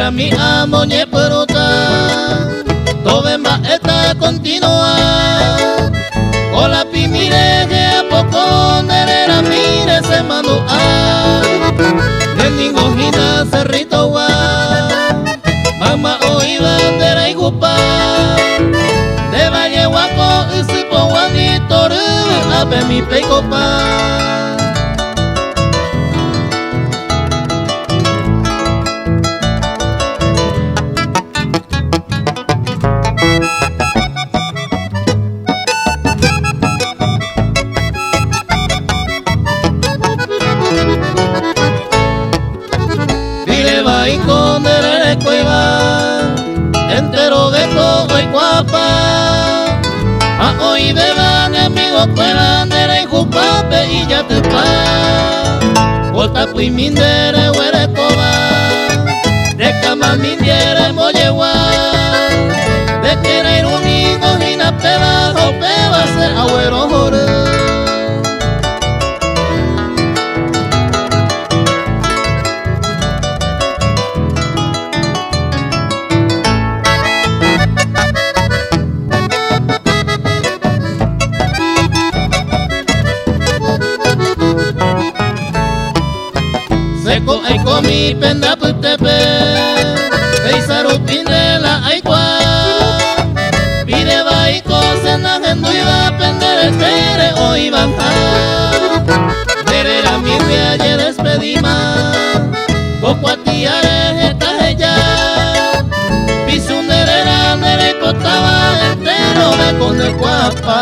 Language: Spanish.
Era mi amo ñe peruta, Tobemba esta continua. Hola pimire que a poco nerera mire se mandó a. De ningún gina cerrito wa. Mama hoy bandera y gupa. De valle guaco y sipo guanito ape mi pecopa. Y con el cueva entero de todo y guapa a hoy beban amigos cuevan de jupape y ya te pa volta pui mindere huere coba de cama mindere mollewa de que era ir un niño y na peba o peba se agüero jore. Seco ay comi penda putepe, Eisarutin de la aigua. Pide baiko sena genduiba pendere tere o ibanta. Derera mi viaje despedima, poco a ti arejeta ella. Pisunderera nere cotaba entero me con el guapa.